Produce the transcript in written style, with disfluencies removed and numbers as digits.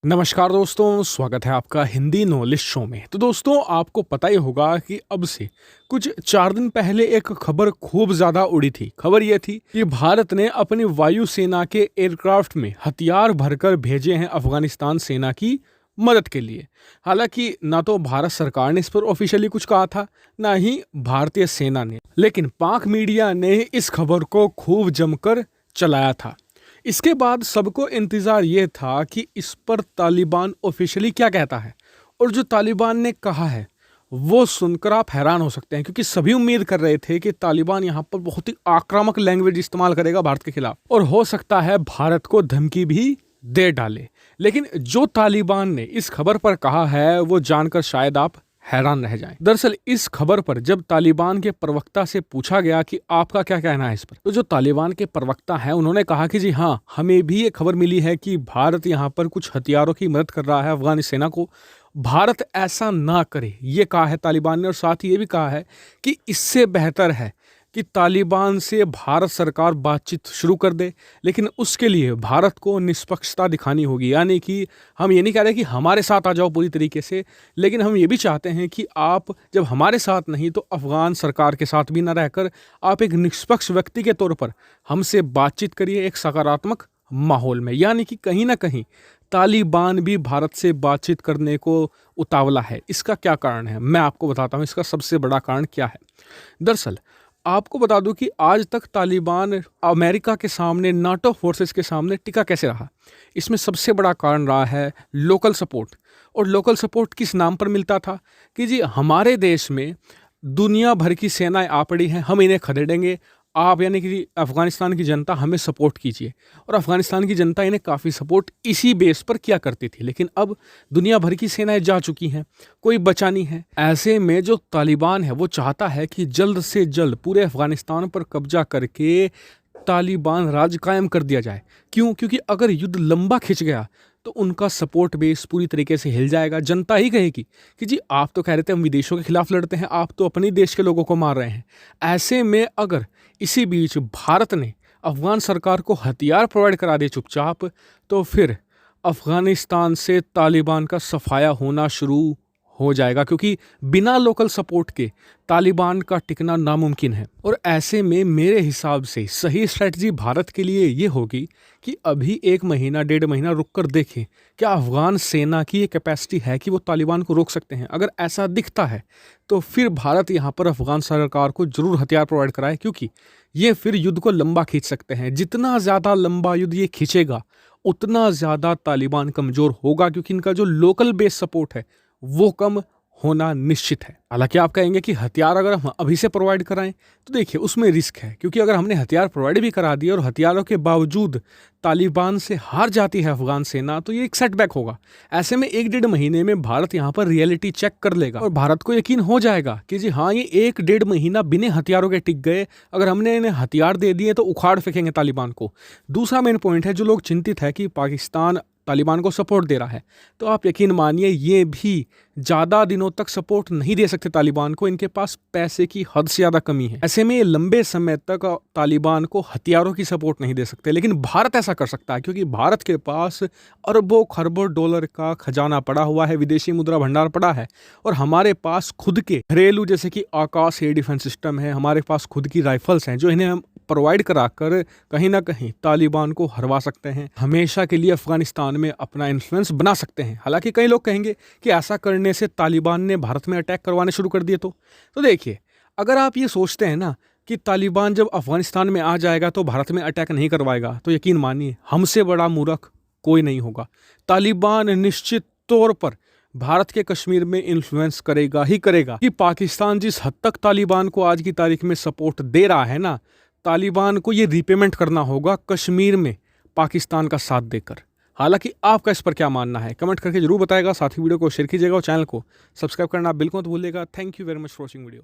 नमस्कार दोस्तों, स्वागत है आपका हिंदी नॉलेज शो में। तो दोस्तों, आपको पता ही होगा कि अब से कुछ 4 दिन पहले एक खबर खूब ज़्यादा उड़ी थी। खबर ये थी कि भारत ने अपनी वायुसेना के एयरक्राफ्ट में हथियार भरकर भेजे हैं अफगानिस्तान सेना की मदद के लिए। हालांकि ना तो भारत सरकार ने इस पर ऑफिशियली कुछ कहा था, ना ही भारतीय सेना ने, लेकिन पाक मीडिया ने इस खबर को खूब जमकर चलाया था। इसके बाद सबको इंतज़ार ये था कि इस पर तालिबान ऑफिशियली क्या कहता है, और जो तालिबान ने कहा है वो सुनकर आप हैरान हो सकते हैं, क्योंकि सभी उम्मीद कर रहे थे कि तालिबान यहाँ पर बहुत ही आक्रामक लैंग्वेज इस्तेमाल करेगा भारत के खिलाफ, और हो सकता है भारत को धमकी भी दे डाले। लेकिन जो तालिबान ने इस खबर पर कहा है वो जानकर शायद आप हैरान रह जाएं। दरअसल इस खबर पर जब तालिबान के प्रवक्ता से पूछा गया कि आपका क्या कहना है इस पर, तो जो तालिबान के प्रवक्ता हैं उन्होंने कहा कि जी हाँ, हमें भी ये खबर मिली है कि भारत यहाँ पर कुछ हथियारों की मदद कर रहा है अफगान सेना को। भारत ऐसा ना करे, ये कहा है तालिबान ने, और साथ ही ये भी कहा है कि इससे बेहतर है कि तालिबान से भारत सरकार बातचीत शुरू कर दे, लेकिन उसके लिए भारत को निष्पक्षता दिखानी होगी। यानी कि हम ये नहीं कह रहे कि हमारे साथ आ जाओ पूरी तरीके से, लेकिन हम ये भी चाहते हैं कि आप जब हमारे साथ नहीं तो अफगान सरकार के साथ भी ना रहकर आप एक निष्पक्ष व्यक्ति के तौर पर हमसे बातचीत करिए एक सकारात्मक माहौल में। यानी कि कहीं ना कहीं तालिबान भी भारत से बातचीत करने को उतावला है। इसका क्या कारण है, मैं आपको बताता हूँ इसका सबसे बड़ा कारण क्या है। दरअसल आपको बता दूं कि आज तक तालिबान अमेरिका के सामने, नाटो फोर्सेस के सामने टिका कैसे रहा। इसमें सबसे बड़ा कारण रहा है लोकल सपोर्ट। और लोकल सपोर्ट किस नाम पर मिलता था कि जी हमारे देश में दुनिया भर की सेनाएं आ पड़ी हैं, हम इन्हें खदेड़ेंगे, आप यानी कि अफगानिस्तान की जनता हमें सपोर्ट कीजिए। और अफगानिस्तान की जनता इन्हें काफ़ी सपोर्ट इसी बेस पर किया करती थी। लेकिन अब दुनिया भर की सेनाएं जा चुकी हैं, कोई बचा नहीं है। ऐसे में जो तालिबान है वो चाहता है कि जल्द से जल्द पूरे अफगानिस्तान पर कब्जा करके तालिबान राज कायम कर दिया जाए। क्यों? क्योंकि अगर युद्ध लंबा खिंच गया तो उनका सपोर्ट बेस पूरी तरीके से हिल जाएगा। जनता ही कहेगी कि जी आप तो कह रहे थे हम विदेशों के खिलाफ लड़ते हैं, आप तो अपने देश के लोगों को मार रहे हैं। ऐसे में अगर इसी बीच भारत ने अफगान सरकार को हथियार प्रोवाइड करा दिए चुपचाप, तो फिर अफगानिस्तान से तालिबान का सफाया होना शुरू हो जाएगा, क्योंकि बिना लोकल सपोर्ट के तालिबान का टिकना नामुमकिन है। और ऐसे में मेरे हिसाब से सही स्ट्रेटजी भारत के लिए ये होगी कि अभी 1 महीना 1.5 महीना रुक कर देखें क्या अफगान सेना की ये कैपेसिटी है कि वो तालिबान को रोक सकते हैं। अगर ऐसा दिखता है तो फिर भारत यहाँ पर अफगान सरकार को जरूर हथियार प्रोवाइड कराए, क्योंकि ये फिर युद्ध को लंबा खींच सकते हैं। जितना ज़्यादा लंबा युद्ध ये खींचेगा उतना ज़्यादा तालिबान कमज़ोर होगा, क्योंकि इनका जो लोकल बेस सपोर्ट है वो कम होना निश्चित है। हालांकि आप कहेंगे कि हथियार अगर हम अभी से प्रोवाइड कराएं तो देखिए उसमें रिस्क है, क्योंकि अगर हमने हथियार प्रोवाइड भी करा दिए और हथियारों के बावजूद तालिबान से हार जाती है अफगान सेना, तो ये एक सेटबैक होगा। ऐसे में 1-1.5 महीने में भारत यहाँ पर रियलिटी चेक कर लेगा और भारत को यकीन हो जाएगा कि जी हाँ, ये 1-1.5 महीना बिना हथियारों के टिक गए। अगर हमने इन्हें हथियार दे दिए तो उखाड़ फेंकेंगे तालिबान को। दूसरा मेन पॉइंट है, जो लोग चिंतित है कि पाकिस्तान तालिबान को सपोर्ट दे रहा है, तो आप यकीन मानिए ये भी ज़्यादा दिनों तक सपोर्ट नहीं दे सकते तालिबान को। इनके पास पैसे की हद से ज़्यादा कमी है। ऐसे में ये लंबे समय तक तालिबान को हथियारों की सपोर्ट नहीं दे सकते। लेकिन भारत ऐसा कर सकता है, क्योंकि भारत के पास अरबों खरबों डॉलर का खजाना पड़ा हुआ है, विदेशी मुद्रा भंडार पड़ा है, और हमारे पास खुद के घरेलू जैसे कि आकाश एयर डिफेंस सिस्टम है, हमारे पास खुद की राइफल्स हैं, जो इन्हें हम प्रोवाइड कराकर कहीं ना कहीं तालिबान को हरवा सकते हैं, हमेशा के लिए अफगानिस्तान में अपना इन्फ्लुएंस बना सकते हैं। हालांकि कई लोग कहेंगे कि ऐसा करने से तालिबान ने भारत में अटैक करवाने शुरू कर दिए तो देखिए, अगर आप ये सोचते हैं ना कि तालिबान जब अफगानिस्तान में आ जाएगा तो भारत में अटैक नहीं करवाएगा, तो यकीन मानिए हमसे बड़ा मूर्ख कोई नहीं होगा। तालिबान निश्चित तौर पर भारत के कश्मीर में इन्फ्लुएंस करेगा ही करेगा। कि पाकिस्तान जिस हद तक तालिबान को आज की तारीख में सपोर्ट दे रहा है ना, तालिबान को ये रिपेमेंट करना होगा कश्मीर में पाकिस्तान का साथ देकर। हालांकि आपका इस पर क्या मानना है, कमेंट करके जरूर बताएगा। साथ ही वीडियो को शेयर कीजिएगा और चैनल को सब्सक्राइब करना बिल्कुल मत भूलिएगा। Thank you very much for watching video.